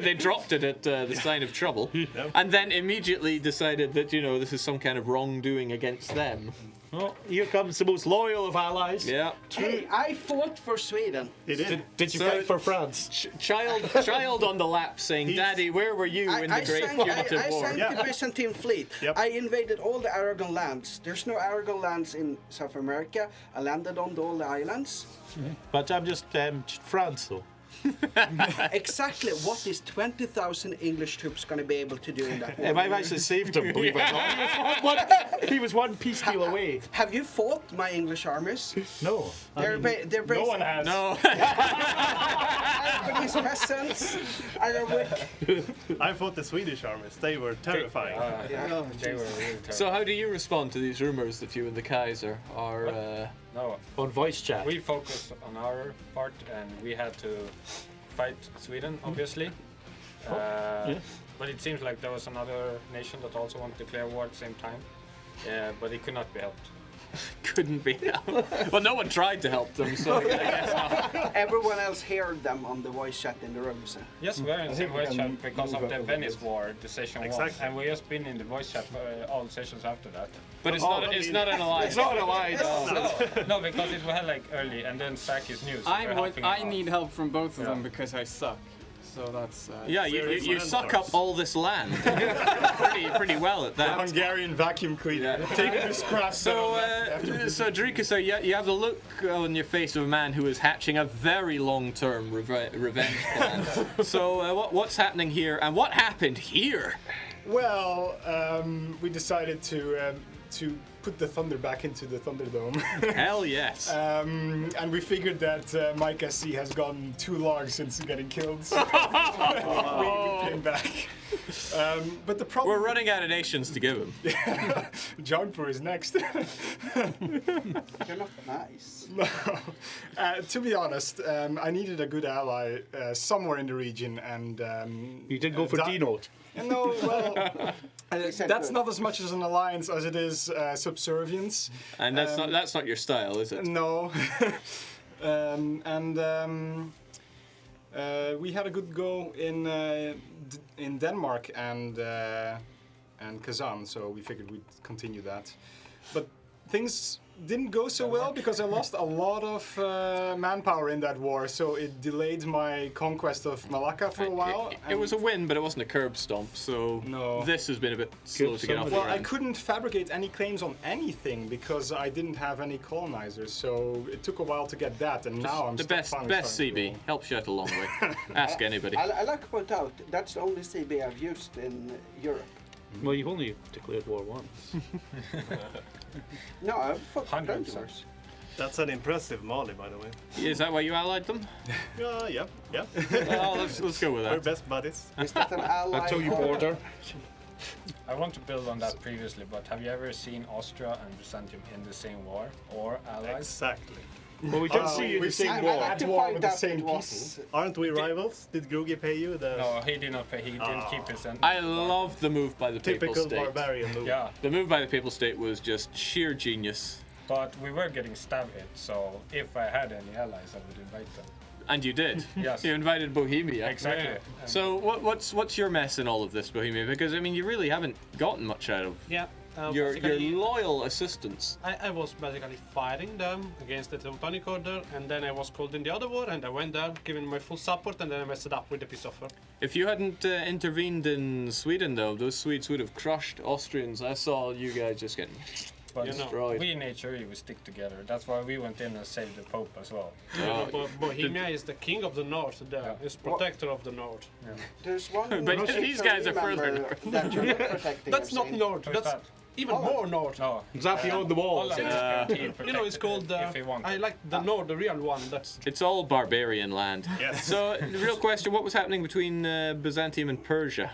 [SPEAKER 2] they dropped it at the sign of trouble, and then immediately decided that this is some kind of wrongdoing against them.
[SPEAKER 1] Oh, here comes the most loyal of allies.
[SPEAKER 2] Yeah.
[SPEAKER 4] Hey, I fought for Sweden.
[SPEAKER 3] He did.
[SPEAKER 1] Did you fight for France?
[SPEAKER 2] Child on the lap saying, "Daddy, where were you in the Great Punitive War?"
[SPEAKER 4] I sank the Byzantine fleet.
[SPEAKER 3] Yep.
[SPEAKER 4] I invaded all the Aragon lands. There's no Aragon lands in South America. I landed on all the islands.
[SPEAKER 1] But I'm just France, though.
[SPEAKER 4] Exactly what is 20,000 English troops going to be able to do in that war?
[SPEAKER 1] I've actually saved him, believe it or not. He was one peace deal away.
[SPEAKER 4] Have you fought my English armies?
[SPEAKER 1] No.
[SPEAKER 4] They're
[SPEAKER 5] No one has.
[SPEAKER 2] No.
[SPEAKER 4] Japanese peasants.
[SPEAKER 3] I fought the Swedish armies. They were terrifying.
[SPEAKER 5] They were really terrible.
[SPEAKER 2] So how do you respond to these rumors that you and the Kaiser are?
[SPEAKER 5] No,
[SPEAKER 1] On voice chat.
[SPEAKER 5] we focused on our part, and we had to fight Sweden, obviously. But it seems like there was another nation that also wanted to declare war at the same time, but it could not be helped.
[SPEAKER 2] Couldn't be. Well, no one tried to help them, so I guess not.
[SPEAKER 4] Everyone else heard them on the voice chat in the rooms.
[SPEAKER 5] Yes, we're in the same voice chat because of the Venice War, the session
[SPEAKER 3] Exactly.
[SPEAKER 5] 1, and we just been in the voice chat for all the sessions after that.
[SPEAKER 2] But it's not an alliance.
[SPEAKER 1] It's not an alliance.
[SPEAKER 5] No, because it was like early, and then Zach is new. So we're helping
[SPEAKER 6] I
[SPEAKER 5] him out.
[SPEAKER 6] need help from both of them
[SPEAKER 5] Yeah.
[SPEAKER 6] because I suck. So that's.
[SPEAKER 2] Yeah, you suck up all this land pretty well at that.
[SPEAKER 7] Hungarian vacuum cleaner. Taking the scraps.
[SPEAKER 2] So, Drika, so you have the look on your face of a man who is hatching a very long-term revenge plan. So, what's happening here, and what happened here?
[SPEAKER 7] Well, we decided to put the thunder back into the Thunderdome.
[SPEAKER 2] Hell yes.
[SPEAKER 7] And we figured that Mike SC has gone too long since getting killed. So we came back. But the problem...
[SPEAKER 2] We're running out of nations to give him.
[SPEAKER 7] Jaunpur is next.
[SPEAKER 4] You're not nice.
[SPEAKER 7] No. To be honest, I needed a good ally somewhere in the region, and
[SPEAKER 1] You did go for D-Note.
[SPEAKER 7] no, well,
[SPEAKER 4] said
[SPEAKER 7] that's
[SPEAKER 4] good.
[SPEAKER 7] not as much as an alliance as it is subservience.
[SPEAKER 2] And that's not your style, is it?
[SPEAKER 7] No. We had a good go in Denmark and Kazan, so we figured we'd continue that. But things didn't go so well because I lost a lot of manpower in that war, so it delayed my conquest of Malacca for a while.
[SPEAKER 2] It was a win, but it wasn't a curb stomp, so
[SPEAKER 7] No.
[SPEAKER 2] this has been a bit slow to get off the
[SPEAKER 7] Well, I
[SPEAKER 2] ground.
[SPEAKER 7] couldn't fabricate any claims on anything because I didn't have any colonizers, so it took a while to get that, and now I'm
[SPEAKER 2] The
[SPEAKER 7] finally
[SPEAKER 2] best
[SPEAKER 7] starting to
[SPEAKER 2] CB
[SPEAKER 7] roll.
[SPEAKER 2] helps you out a long way. Ask anybody.
[SPEAKER 4] I like to point out that's the only CB I've used in Europe.
[SPEAKER 1] Well, you've only declared war once.
[SPEAKER 4] No, I've fought
[SPEAKER 5] Hundreds.
[SPEAKER 4] plenty wars.
[SPEAKER 3] That's an impressive Mali, by the way.
[SPEAKER 2] Is that why you allied them?
[SPEAKER 3] Yeah.
[SPEAKER 2] Well, let's go with
[SPEAKER 3] We're
[SPEAKER 2] that.
[SPEAKER 3] best buddies.
[SPEAKER 4] Is that an ally?
[SPEAKER 1] Until you
[SPEAKER 4] or-
[SPEAKER 1] border.
[SPEAKER 5] I want to build on that previously, but have you ever seen Austria and Byzantium in the same war or allies?
[SPEAKER 3] Exactly.
[SPEAKER 1] Well, we did see you in the
[SPEAKER 7] we've
[SPEAKER 1] same
[SPEAKER 7] seen
[SPEAKER 1] war.
[SPEAKER 4] I like
[SPEAKER 7] At
[SPEAKER 4] to
[SPEAKER 7] war
[SPEAKER 4] point
[SPEAKER 7] with the
[SPEAKER 4] out
[SPEAKER 7] same
[SPEAKER 4] it was.
[SPEAKER 3] Aren't we rivals? Did Grugi pay you the
[SPEAKER 5] No, he did not pay. He didn't keep his end.
[SPEAKER 2] I love the move by the Papal
[SPEAKER 3] typical
[SPEAKER 2] State.
[SPEAKER 3] barbarian move?
[SPEAKER 5] Yeah,
[SPEAKER 2] The move by the Papal State was just sheer genius.
[SPEAKER 5] but we were getting stabbed, so if I had any allies, I would invite them.
[SPEAKER 2] And you did.
[SPEAKER 5] Yes.
[SPEAKER 2] You invited Bohemia.
[SPEAKER 5] Exactly. And
[SPEAKER 2] So what's your mess in all of this, Bohemia? Because I mean, you really haven't gotten much out of
[SPEAKER 8] Yeah.
[SPEAKER 2] your
[SPEAKER 8] basically,
[SPEAKER 2] loyal assistants.
[SPEAKER 8] I was basically fighting them against the Teutonic Order, and then I was called in the other war, and I went there, giving my full support, and then I messed it up with the peace offer.
[SPEAKER 2] If you hadn't intervened in Sweden, though, those Swedes would have crushed Austrians. I saw you guys just getting
[SPEAKER 5] But
[SPEAKER 2] destroyed.
[SPEAKER 5] we in HRE, we stick together. That's why we went in and saved the Pope as well.
[SPEAKER 8] Bohemia is the king of the north, is protector of the north.
[SPEAKER 4] There's one.
[SPEAKER 2] But these guys are further
[SPEAKER 4] member
[SPEAKER 2] north.
[SPEAKER 4] that you're not protecting.
[SPEAKER 8] That's
[SPEAKER 4] I'm
[SPEAKER 8] not
[SPEAKER 4] saying.
[SPEAKER 8] north.
[SPEAKER 5] Who's
[SPEAKER 8] That's
[SPEAKER 5] that?
[SPEAKER 8] even more north.
[SPEAKER 5] No,
[SPEAKER 1] Exactly on the walls.
[SPEAKER 5] Holland is guaranteed
[SPEAKER 8] You know, it's called.
[SPEAKER 5] protected if we want
[SPEAKER 8] I
[SPEAKER 5] it.
[SPEAKER 8] like the north, the real one. That's
[SPEAKER 2] It's all barbarian land.
[SPEAKER 3] Yes.
[SPEAKER 2] So the real question: what was happening between Byzantium and Persia?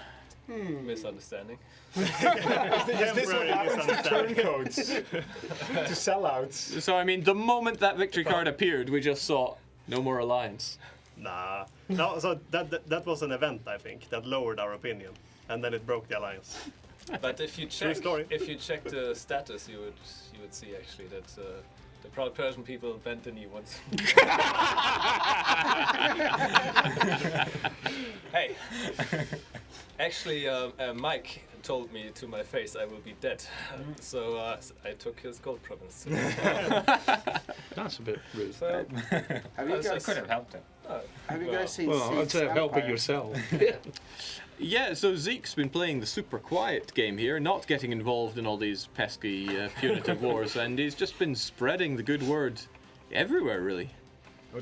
[SPEAKER 9] Misunderstanding.
[SPEAKER 3] Temporary misunderstanding.
[SPEAKER 7] Turncoats to sellouts.
[SPEAKER 2] So I mean, the moment that victory card appeared, we just saw no more alliance.
[SPEAKER 3] Nah. No, so that was an event, I think, that lowered our opinion, and then it broke the alliance.
[SPEAKER 9] But if you
[SPEAKER 3] True
[SPEAKER 9] check,
[SPEAKER 3] story.
[SPEAKER 9] if you check the status, you would see actually that The proud Persian people bent the knee once. Hey, actually, Mike told me to my face I will be dead, so I took his gold province.
[SPEAKER 1] That's a bit rude.
[SPEAKER 9] So,
[SPEAKER 4] Have you
[SPEAKER 5] I
[SPEAKER 4] guys,
[SPEAKER 5] could have helped him.
[SPEAKER 4] have you guys seen
[SPEAKER 1] Well, I'd
[SPEAKER 4] Zeke's
[SPEAKER 1] say helping
[SPEAKER 4] Empire?
[SPEAKER 1] yourself.
[SPEAKER 2] Yeah, so Zeke's been playing the super quiet game here, not getting involved in all these pesky punitive wars, and he's just been spreading the good word everywhere, really.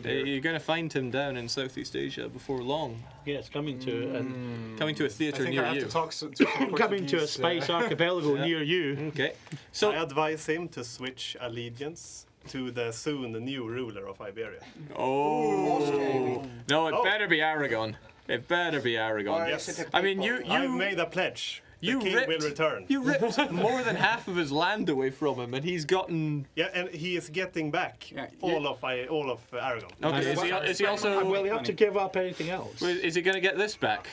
[SPEAKER 2] You're going to find him down in Southeast Asia before long,
[SPEAKER 1] Yes, coming to
[SPEAKER 2] coming to a
[SPEAKER 7] I
[SPEAKER 2] theatre
[SPEAKER 7] think
[SPEAKER 2] near
[SPEAKER 7] I have
[SPEAKER 2] you.
[SPEAKER 7] to talk to
[SPEAKER 1] coming to a
[SPEAKER 7] Portuguese,
[SPEAKER 1] space archipelago near you.
[SPEAKER 2] Okay,
[SPEAKER 3] I
[SPEAKER 2] so
[SPEAKER 3] advise him to switch allegiance to the soon new ruler of Iberia.
[SPEAKER 2] no, it
[SPEAKER 3] Oh.
[SPEAKER 2] better be Aragon. It better be
[SPEAKER 4] Or
[SPEAKER 2] Aragon.
[SPEAKER 3] Yes.
[SPEAKER 4] is it a
[SPEAKER 2] I mean,
[SPEAKER 4] people?
[SPEAKER 3] I've made a pledge.
[SPEAKER 2] you
[SPEAKER 3] the king
[SPEAKER 2] ripped-
[SPEAKER 3] will return.
[SPEAKER 2] You ripped more than half of his land away from him, and he's gotten.
[SPEAKER 3] Yeah, and he is getting back
[SPEAKER 6] Yeah,
[SPEAKER 3] all of Aragon.
[SPEAKER 2] Okay, is he also?
[SPEAKER 1] Well, you have to give up anything else.
[SPEAKER 2] Is he going to get this back?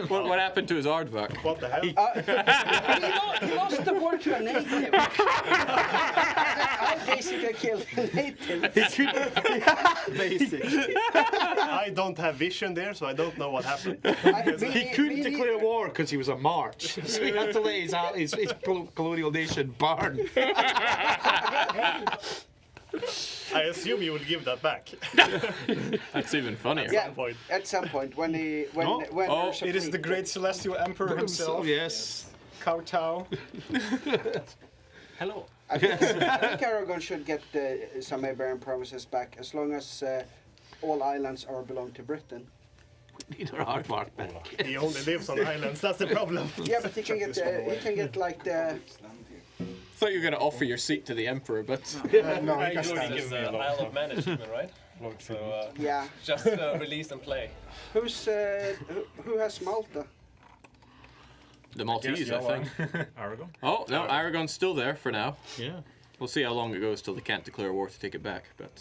[SPEAKER 2] What happened to his aardvark?
[SPEAKER 3] What the hell?
[SPEAKER 4] He lost the war to a native. I basically killed a native.
[SPEAKER 3] I don't have vision there, so I don't know what happened.
[SPEAKER 1] He couldn't declare war because he was a march, so he had to let his colonial nation burn.
[SPEAKER 3] I assume you would give that back.
[SPEAKER 2] That's even funnier.
[SPEAKER 4] Yeah,
[SPEAKER 3] point.
[SPEAKER 4] at some point when when
[SPEAKER 1] No.
[SPEAKER 4] when
[SPEAKER 2] Oh,
[SPEAKER 4] there's a
[SPEAKER 7] It is
[SPEAKER 4] fleet.
[SPEAKER 7] the great celestial emperor himself,
[SPEAKER 1] Yes.
[SPEAKER 7] Kowtow.
[SPEAKER 5] Hello.
[SPEAKER 4] I think Aragon should get some Iberian provinces back as long as all islands are belong to Britain.
[SPEAKER 1] Need our aardvark back.
[SPEAKER 3] He only lives on islands, that's the problem.
[SPEAKER 4] Yeah, but he can get like the.
[SPEAKER 2] Thought you were going to offer your seat to the emperor, but
[SPEAKER 7] No,
[SPEAKER 9] I
[SPEAKER 7] he can
[SPEAKER 9] usually
[SPEAKER 7] stand.
[SPEAKER 9] give the Isle of Man achievement, right? So
[SPEAKER 4] Yeah.
[SPEAKER 9] just release and play.
[SPEAKER 4] Who has Malta?
[SPEAKER 2] the Maltese, I think.
[SPEAKER 5] Aragon.
[SPEAKER 2] Oh no, Aragon's still there for now.
[SPEAKER 1] Yeah.
[SPEAKER 2] We'll see how long it goes till they can't declare war to take it back, but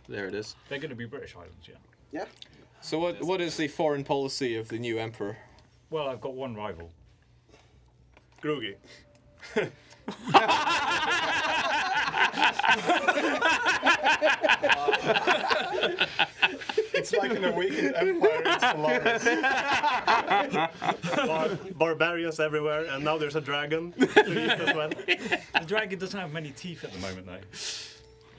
[SPEAKER 2] there it is.
[SPEAKER 5] They're going to be British islands, yeah.
[SPEAKER 4] Yeah.
[SPEAKER 2] So what is the foreign policy of the new emperor?
[SPEAKER 5] Well, I've got one rival.
[SPEAKER 3] Groogy.
[SPEAKER 7] It's like an awakened empire in Stellaris.
[SPEAKER 3] Barbarians everywhere, and now there's a dragon to eat as well.
[SPEAKER 5] The dragon doesn't have many teeth at the moment, though.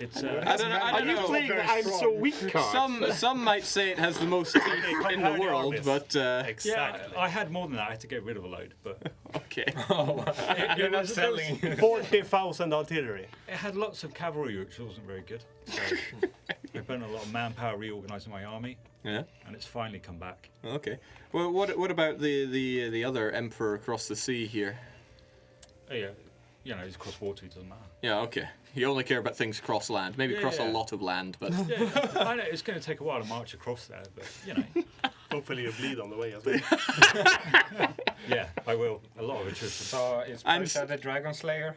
[SPEAKER 5] It's
[SPEAKER 2] I don't
[SPEAKER 1] Are you
[SPEAKER 2] know.
[SPEAKER 1] playing the I'm so weak card?
[SPEAKER 2] Some might say it has the most teeth in the
[SPEAKER 3] compare the
[SPEAKER 2] world,
[SPEAKER 3] armies.
[SPEAKER 2] but
[SPEAKER 3] Exactly.
[SPEAKER 5] yeah, I had more than that. I had to get rid of a load, but
[SPEAKER 2] okay.
[SPEAKER 9] You're not selling.
[SPEAKER 3] 40,000 artillery.
[SPEAKER 5] it had lots of cavalry, which wasn't very good. So I spent a lot of manpower reorganising my army,
[SPEAKER 2] Yeah.
[SPEAKER 5] and it's finally come back.
[SPEAKER 2] Okay. Well, what about the other emperor across the sea here?
[SPEAKER 5] Oh, yeah, you know, he's cross water, it doesn't matter.
[SPEAKER 2] Yeah. Okay. You only care about things cross land. Maybe
[SPEAKER 5] Yeah,
[SPEAKER 2] cross a
[SPEAKER 5] yeah.
[SPEAKER 2] lot of land, but
[SPEAKER 5] Yeah, I know it's going to take a while to march across there, but you know,
[SPEAKER 3] Hopefully you bleed on the way as well.
[SPEAKER 5] yeah, I will. A lot of attrition.
[SPEAKER 8] So is
[SPEAKER 2] And
[SPEAKER 8] Persia the Dragon Slayer?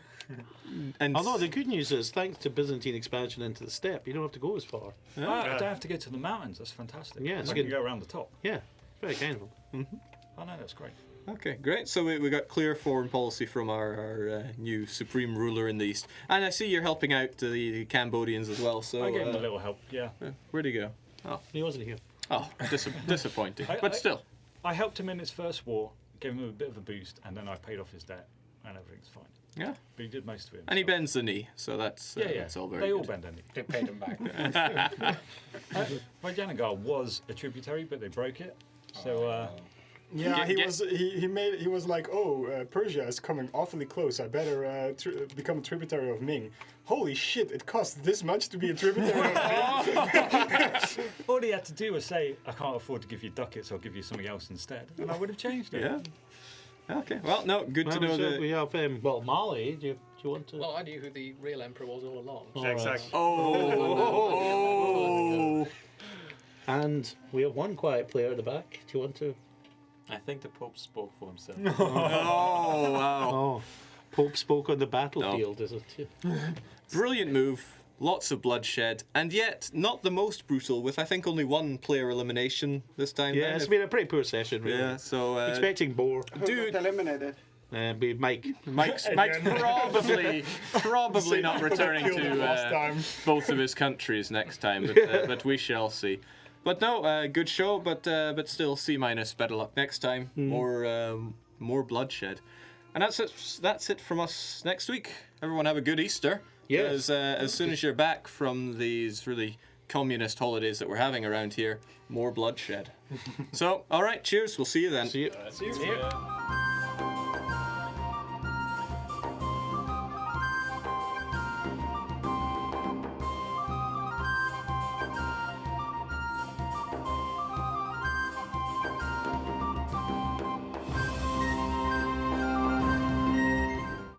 [SPEAKER 2] and
[SPEAKER 1] Although the good news is, thanks to Byzantine expansion into the steppe, you don't have to go as far.
[SPEAKER 5] I don't have to go to the mountains. That's fantastic.
[SPEAKER 1] Yeah, it's
[SPEAKER 5] I can
[SPEAKER 1] good.
[SPEAKER 5] go around the top.
[SPEAKER 1] Yeah, it's very kind of them.
[SPEAKER 5] Oh no, that's great.
[SPEAKER 2] Okay, great. So we got clear foreign policy from our new supreme ruler in the east, and I see you're helping out the Cambodians as well. So
[SPEAKER 5] I gave him a little help. Yeah,
[SPEAKER 2] where'd he go?
[SPEAKER 1] He wasn't here.
[SPEAKER 2] Oh, disappointing,
[SPEAKER 5] I-
[SPEAKER 2] but
[SPEAKER 5] I-
[SPEAKER 2] still.
[SPEAKER 5] I helped him in his first war, gave him a bit of a boost, and then I paid off his debt, and everything's fine.
[SPEAKER 2] Yeah,
[SPEAKER 5] But he did most of it.
[SPEAKER 2] and he
[SPEAKER 5] himself.
[SPEAKER 2] bends the knee, so that's
[SPEAKER 5] Yeah, yeah.
[SPEAKER 2] that's all very
[SPEAKER 5] they all
[SPEAKER 2] good.
[SPEAKER 5] bend any.
[SPEAKER 8] They paid him back.
[SPEAKER 5] Vijayanagar was a tributary, but they broke it. So
[SPEAKER 7] Yeah,
[SPEAKER 2] Get-
[SPEAKER 7] he was like, oh, Persia is coming awfully close. I better become a tributary of Ming. Holy shit! It costs this much to be a tributary of Ming.
[SPEAKER 5] all he had to do was say, "I can't afford to give you ducats. I'll give you something else instead," and I would have changed it.
[SPEAKER 2] Yeah. Okay. Well, no, good to know
[SPEAKER 1] we
[SPEAKER 2] that.
[SPEAKER 1] have Mali. Do you want to?
[SPEAKER 9] Well, I knew who the real emperor was all along.
[SPEAKER 1] All right.
[SPEAKER 3] Exactly.
[SPEAKER 2] Oh.
[SPEAKER 1] And we have one quiet player at the back. Do you want to?
[SPEAKER 10] I think the Pope spoke for himself.
[SPEAKER 2] Oh wow.
[SPEAKER 1] Oh, Pope spoke on the battlefield, is it?
[SPEAKER 2] Brilliant move. Lots of bloodshed, and yet not the most brutal. With I think only one player elimination this time.
[SPEAKER 1] Yeah,
[SPEAKER 2] then,
[SPEAKER 1] it's
[SPEAKER 2] if-
[SPEAKER 1] been a pretty poor session, really.
[SPEAKER 2] yeah. So
[SPEAKER 1] Expecting more.
[SPEAKER 4] Who got eliminated?
[SPEAKER 2] Mike's probably not returning to both of his countries next time, but we shall see. But no, good show, but still C-. Better luck next time. More bloodshed. And that's it from us next week. Everyone have a good Easter.
[SPEAKER 1] Yes.
[SPEAKER 2] As soon as you're back from these really communist holidays that we're having around here, more bloodshed. So, all right, cheers. We'll see you then.
[SPEAKER 1] See you.
[SPEAKER 3] See you.